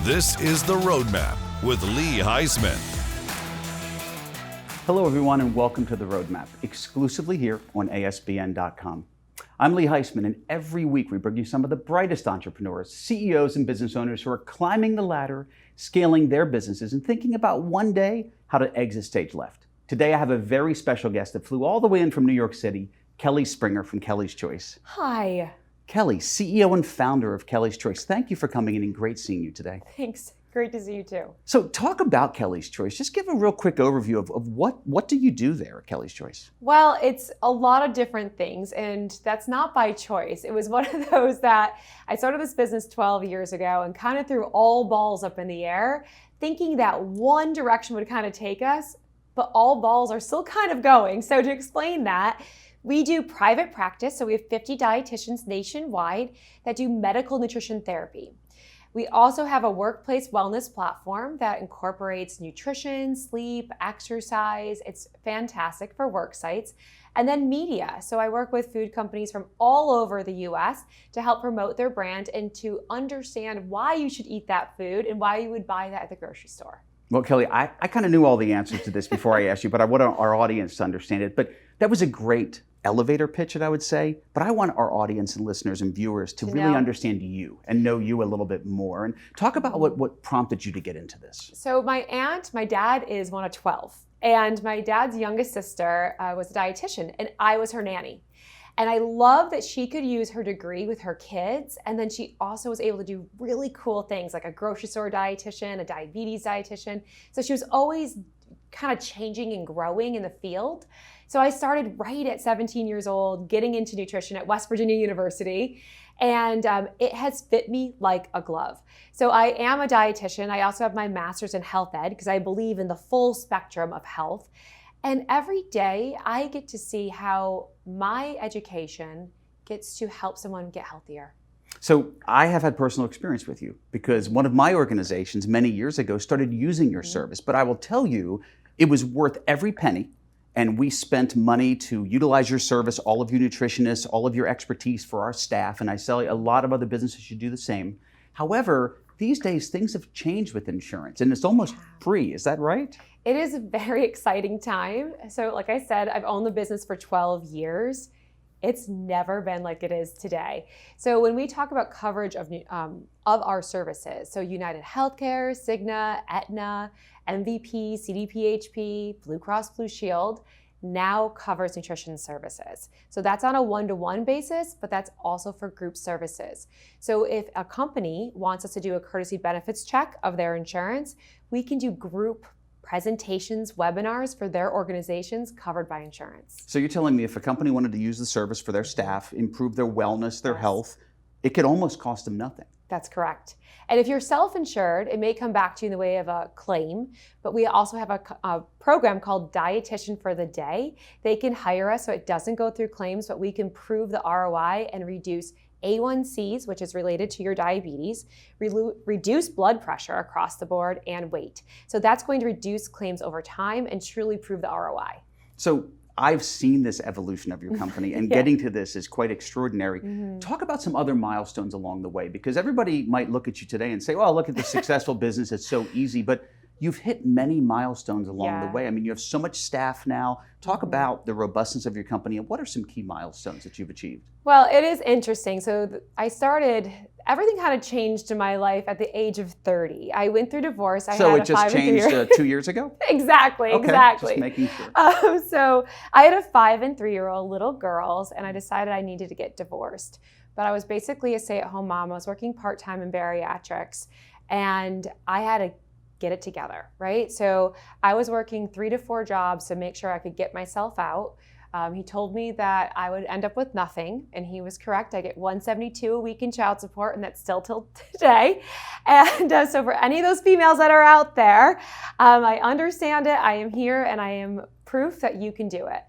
This is The Roadmap with Lee Heisman. Hello, everyone, and welcome to The Roadmap, exclusively here on ASBN.com. I'm Lee Heisman, and every week we bring you some of the brightest entrepreneurs, CEOs, and business owners who are climbing the ladder, scaling their businesses, and thinking about one day how to exit stage left. Today, I have a very special guest that flew all the way in from New York City, Kelly Springer from Kelly's Choice. Hi. Kelly, CEO and founder of Kelly's Choice. Thank you for coming in and great seeing you today. Thanks. Great to see you too. So talk about Kelly's Choice. Just give a real quick overview of what do you do there at Kelly's Choice? Well, it's a lot of different things, and that's not by choice. It was one of those that I started this business 12 years ago and kind of threw all balls up in the air, thinking that one direction would kind of take us, but all balls are still kind of going. So to explain that, we do private practice. So we have 50 dietitians nationwide that do medical nutrition therapy. We also have a workplace wellness platform that incorporates nutrition, sleep, exercise. It's fantastic for work sites. And then media. So I work with food companies from all over the US to help promote their brand and to understand why you should eat that food and why you would buy that at the grocery store. Well, Kelly, I kind of knew all the answers to this before I asked you, but I want our audience to understand it. But that was a great elevator pitch, I would say. But I want our audience and listeners and viewers to really understand you and know you a little bit more. And talk about what prompted you to get into this. So my dad is one of 12. And my dad's youngest sister was a dietitian, and I was her nanny. And I love that she could use her degree with her kids. And then she also was able to do really cool things like a grocery store dietitian, a diabetes dietitian. So she was always kind of changing and growing in the field. So I started right at 17 years old, getting into nutrition at West Virginia University. And it has fit me like a glove. So I am a dietitian. I also have my master's in health ed because I believe in the full spectrum of health. And every day I get to see how my education gets to help someone get healthier. So I have had personal experience with you because one of my organizations many years ago started using your service. But I will tell you, it was worth every penny. And we spent money to utilize your service, all of you nutritionists, all of your expertise for our staff. And I say a lot of other businesses should do the same. However, these days things have changed with insurance and it's almost free. Is that right? It is a very exciting time. So like I said, I've owned the business for 12 years. It's never been like it is today. So when we talk about coverage of our services, so United Healthcare, Cigna, Aetna, MVP, CDPHP, Blue Cross Blue Shield now covers nutrition services. So that's on a one-to-one basis, but that's also for group services. So if a company wants us to do a courtesy benefits check of their insurance, we can do group presentations, webinars for their organizations covered by insurance. So you're telling me if a company wanted to use the service for their staff, improve their wellness, their health, it could almost cost them nothing. That's correct. And if you're self-insured, it may come back to you in the way of a claim, but we also have a program called Dietitian for the Day. They can hire us so it doesn't go through claims, but we can prove the ROI and reduce A1Cs, which is related to your diabetes, reduce blood pressure across the board, and weight. So that's going to reduce claims over time and truly prove the ROI. So I've seen this evolution of your company, and getting to this is quite extraordinary. Talk about some other milestones along the way, because everybody might look at you today and say, well, look at the successful business, it's so easy, but you've hit many milestones along the way. I mean, you have so much staff now. Talk about the robustness of your company and what are some key milestones that you've achieved? Well, it is interesting. So everything kind of changed in my life at the age of 30. I went through divorce. So it just changed 2 years ago? Exactly. Just making sure. So I had a 5 and 3-year-old little girls, and I decided I needed to get divorced. But I was basically a stay-at-home mom. I was working part-time in bariatrics, and I had to get it together, right? So I was working 3 to 4 jobs to make sure I could get myself out. He told me that I would end up with nothing, and he was correct. I get $172 a week in child support, and that's still till today. And so for any of those females that are out there, I understand it. I am here, and I am proof that you can do it.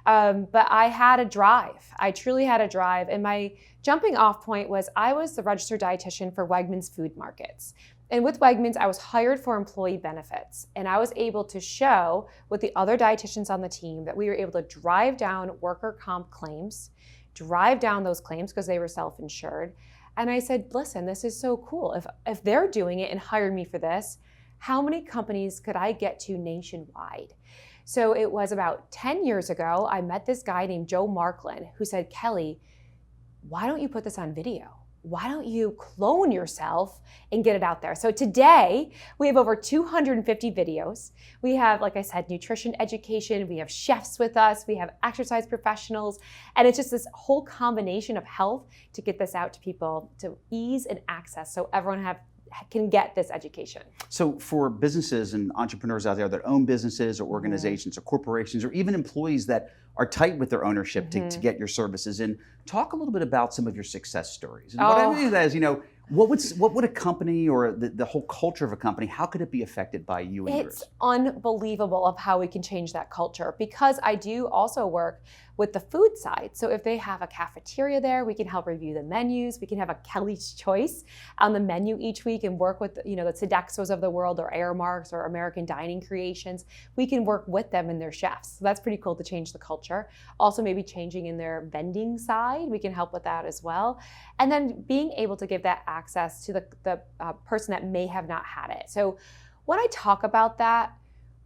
But I had a drive. I truly had a drive. And my jumping off point was I was the registered dietitian for Wegmans Food Markets. And with Wegmans, I was hired for employee benefits. And I was able to show with the other dietitians on the team that we were able to drive down worker comp claims, drive down those claims because they were self-insured, And I said, listen, this is so cool. If they're doing it and hired me for this, how many companies could I get to nationwide? So it was about 10 years ago, I met this guy named Joe Marklin who said, Kelly, why don't you put this on video? Why don't you clone yourself and get it out there? So today we have over 250 videos. We have, like I said, nutrition education. We have chefs with us. We have exercise professionals. And it's just this whole combination of health to get this out to people to ease and access so everyone can get this education. So for businesses and entrepreneurs out there that own businesses or organizations or corporations or even employees that are tight with their ownership to get your services in, talk a little bit about some of your success stories. And what I mean by that is, what would a company or the whole culture of a company, how could it be affected by you and yours? It's unbelievable of how we can change that culture, because I do also work with the food side. So if they have a cafeteria there, we can help review the menus. We can have a Kelly's Choice on the menu each week and work with, the Sodexos of the world or Airmarks or American Dining Creations. We can work with them and their chefs. So that's pretty cool to change the culture. Also maybe changing in their vending side, we can help with that as well. And then being able to give that access to the person that may have not had it. So when I talk about that,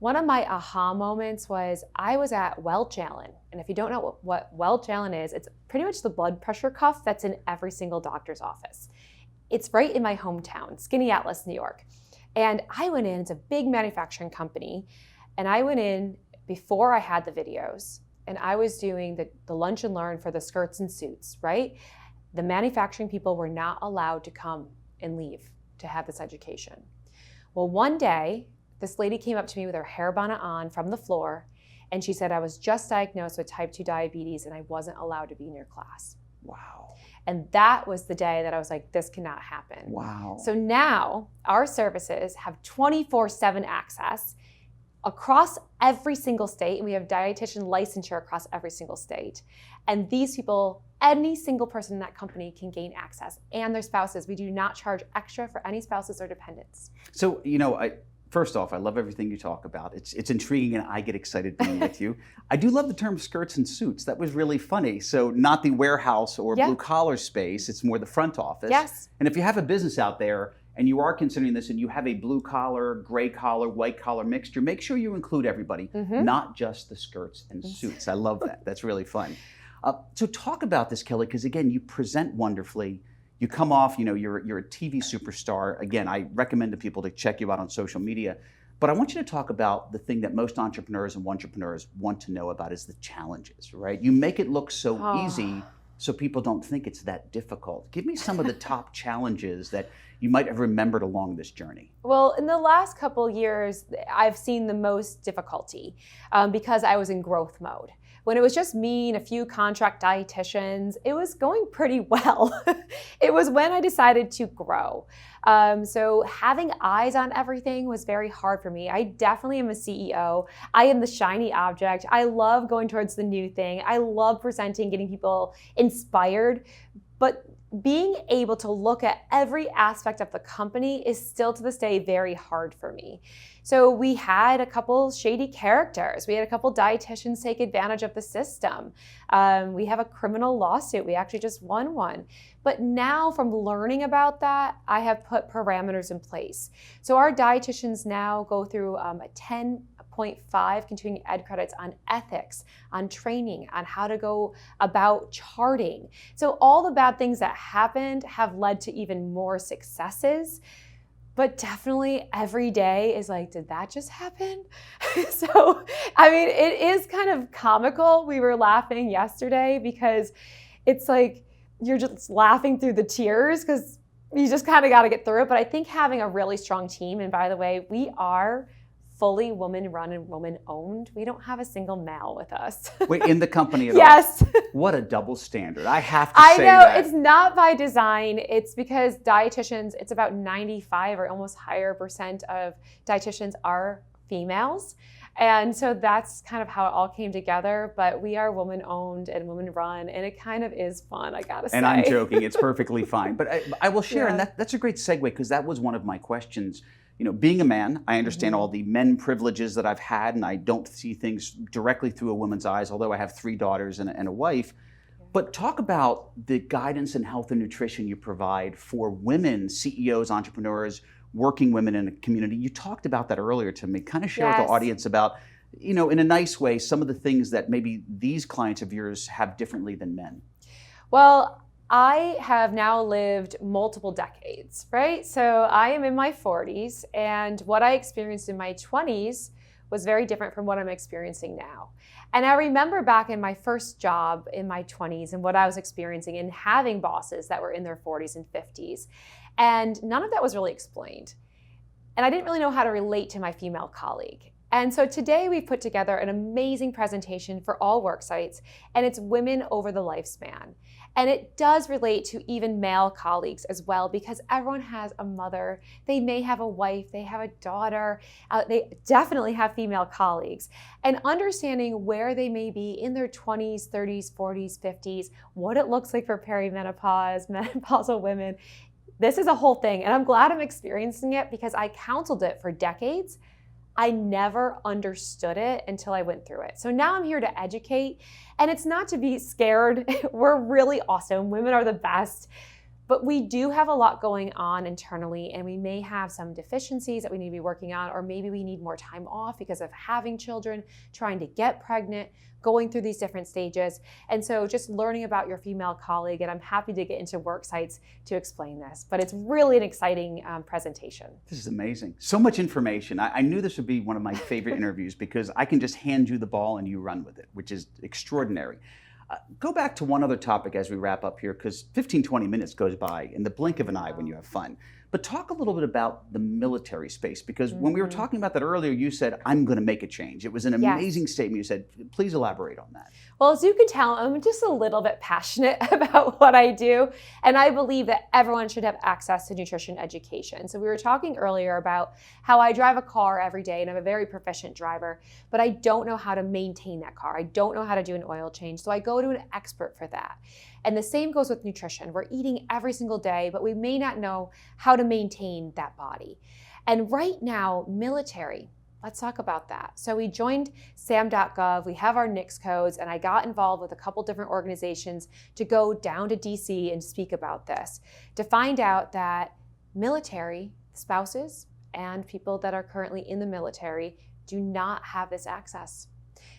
one of my aha moments was I was at Welch Allyn. And if you don't know what Welch Allyn is, it's pretty much the blood pressure cuff that's in every single doctor's office. It's right in my hometown, Skinny Atlas, New York. And I went in, it's a big manufacturing company, and I went in before I had the videos, and I was doing the lunch and learn for the skirts and suits, right? The manufacturing people were not allowed to come and leave to have this education. Well, one day, this lady came up to me with her hair bonnet on from the floor, and she said, I was just diagnosed with type 2 diabetes and I wasn't allowed to be in your class. Wow. And that was the day that I was like, this cannot happen. Wow. So now our services have 24/7 access across every single state, and we have dietitian licensure across every single state. And these people, any single person in that company can gain access, and their spouses. We do not charge extra for any spouses or dependents. So, first off, I love everything you talk about. It's intriguing, and I get excited being with you. I do love the term skirts and suits. That was really funny. So not the warehouse or blue collar space, it's more the front office. Yes. And if you have a business out there and you are considering this and you have a blue collar, gray collar, white collar mixture, make sure you include everybody, not just the skirts and suits. I love that. That's really fun. So talk about this, Kelly, because again, you present wonderfully. You come off, you're a TV superstar. Again, I recommend to people to check you out on social media. But I want you to talk about the thing that most entrepreneurs and entrepreneurs want to know about is the challenges, right? You make it look so easy so people don't think it's that difficult. Give me some of the top challenges that you might have remembered along this journey. Well, in the last couple years, I've seen the most difficulty because I was in growth mode. When it was just me and a few contract dietitians, it was going pretty well. It was when I decided to grow. So having eyes on everything was very hard for me. I definitely am a CEO. I am the shiny object. I love going towards the new thing. I love presenting, getting people inspired. But being able to look at every aspect of the company is still to this day very hard for me. So we had a couple shady characters. We had a couple dietitians take advantage of the system. We have a criminal lawsuit. We actually just won one. But now from learning about that, I have put parameters in place. So our dietitians now go through a 10.5 continuing ed credits on ethics, on training, on how to go about charting. So all the bad things that happened have led to even more successes. But definitely every day is like, did that just happen? So, I mean, it is kind of comical. We were laughing yesterday because it's like you're just laughing through the tears because you just kind of got to get through it. But I think having a really strong team, and by the way, we are fully woman-run and woman-owned. We don't have a single male with us. Wait, in the company at yes. all? What a double standard. I have to say that. I know, it's not by design. It's because dietitians, it's about 95 or almost higher percent of dietitians are females. And so that's kind of how it all came together. But we are woman-owned and woman-run, and it kind of is fun, I gotta say. And I'm joking, it's perfectly fine. But I will share, and that's a great segue, because that was one of my questions. Being a man, I understand all the men privileges that I've had, and I don't see things directly through a woman's eyes, although I have 3 daughters and a wife. But talk about the guidance in health and nutrition you provide for women, CEOs, entrepreneurs, working women in a community. You talked about that earlier to me. Kind of share with the audience about, in a nice way, some of the things that maybe these clients of yours have differently than men. Well, I have now lived multiple decades, right? So I am in my 40s, and what I experienced in my 20s was very different from what I'm experiencing now. And I remember back in my first job in my 20s and what I was experiencing and having bosses that were in their 40s and 50s. And none of that was really explained. And I didn't really know how to relate to my female colleague. And so today we put together an amazing presentation for all work sites, and it's women over the lifespan. And it does relate to even male colleagues as well, because everyone has a mother, they may have a wife, they have a daughter, they definitely have female colleagues. And understanding where they may be in their 20s, 30s, 40s, 50s, what it looks like for perimenopause, menopausal women, this is a whole thing. And I'm glad I'm experiencing it because I counseled it for decades. I never understood it until I went through it. So now I'm here to educate, and it's not to be scared. We're really awesome. Women are the best. But we do have a lot going on internally, and we may have some deficiencies that we need to be working on, or maybe we need more time off because of having children, trying to get pregnant, going through these different stages. And so just learning about your female colleague, and I'm happy to get into work sites to explain this, but it's really an exciting presentation. This is amazing. So much information. I knew this would be one of my favorite interviews because I can just hand you the ball and you run with it, which is extraordinary. Go back to one other topic as we wrap up here, because 15, 20 minutes goes by in the blink of an eye when you have fun. But talk a little bit about the military space, because when we were talking about that earlier, you said, I'm going to make a change. It was an amazing statement. You said, please elaborate on that. Well, as you can tell, I'm just a little bit passionate about what I do. And I believe that everyone should have access to nutrition education. So we were talking earlier about how I drive a car every day, and I'm a very proficient driver, but I don't know how to maintain that car. I don't know how to do an oil change. So I go to an expert for that. And the same goes with nutrition. We're eating every single day, but we may not know how to maintain that body. And right now, military, let's talk about that. So we joined SAM.gov, we have our NICS codes, and I got involved with a couple different organizations to go down to DC and speak about this, to find out that military spouses and people that are currently in the military do not have this access.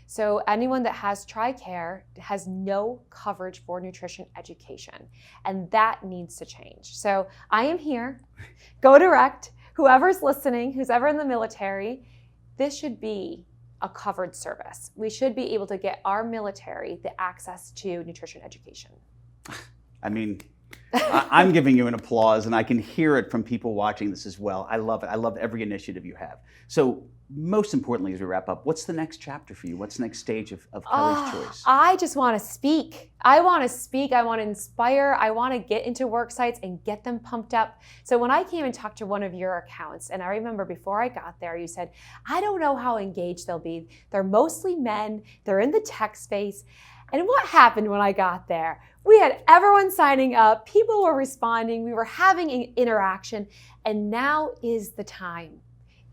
So anyone that has TRICARE has no coverage for nutrition education, and that needs to change. So I am here, go direct, whoever's listening, who's ever in the military, this should be a covered service. We should be able to get our military the access to nutrition education. I mean, I'm giving you an applause, and I can hear it from people watching this as well. I love it. I love every initiative you have. So most importantly, as we wrap up, what's the next chapter for you? What's the next stage of Kelly's Choice? I just want to speak. I want to speak. I want to inspire. I want to get into work sites and get them pumped up. So when I came and talked to one of your accounts, and I remember before I got there, you said, I don't know how engaged they'll be. They're mostly men. They're in the tech space. And what happened when I got there? We had everyone signing up. People were responding. We were having interaction. And now is the time.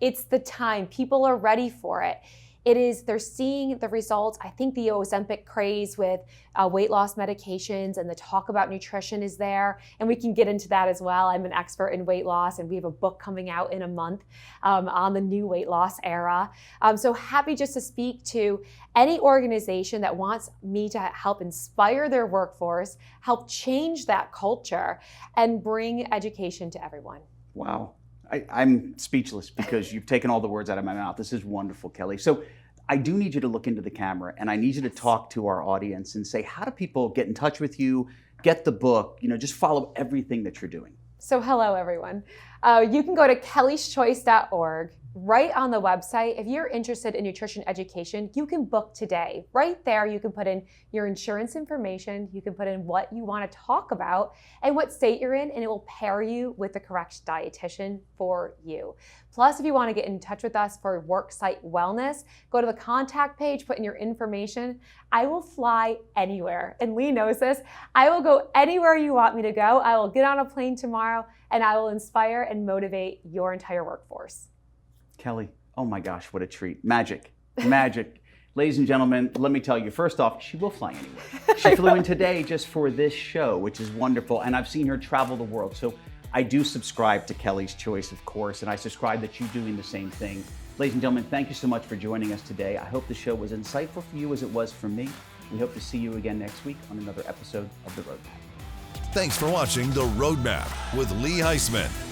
It's the time. People are ready for it. They're seeing the results. I think the Ozempic craze with weight loss medications and the talk about nutrition is there. And we can get into that as well. I'm an expert in weight loss, and we have a book coming out in a month on the new weight loss era. So happy just to speak to any organization that wants me to help inspire their workforce, help change that culture, and bring education to everyone. Wow. I'm speechless because you've taken all the words out of my mouth. This is wonderful, Kelly. So I do need you to look into the camera, and I need you to talk to our audience and say, how do people get in touch with you, get the book, just follow everything that you're doing? So hello, everyone. You can go to kellyschoice.org. Right on the website, if you're interested in nutrition education, you can book today. Right there, you can put in your insurance information, you can put in what you want to talk about and what state you're in, and it will pair you with the correct dietitian for you. Plus, if you want to get in touch with us for worksite wellness, go to the contact page, put in your information. I will fly anywhere, and Lee knows this. I will go anywhere you want me to go. I will get on a plane tomorrow, and I will inspire and motivate your entire workforce. Kelly, oh my gosh, what a treat. Magic, magic. Ladies and gentlemen, let me tell you, first off, she will fly anywhere. She flew in today just for this show, which is wonderful, and I've seen her travel the world. So I do subscribe to Kelly's Choice, of course, and I subscribe that you're doing the same thing. Ladies and gentlemen, thank you so much for joining us today. I hope the show was insightful for you as it was for me. We hope to see you again next week on another episode of The Roadmap. Thanks for watching The Roadmap with Lee Heisman.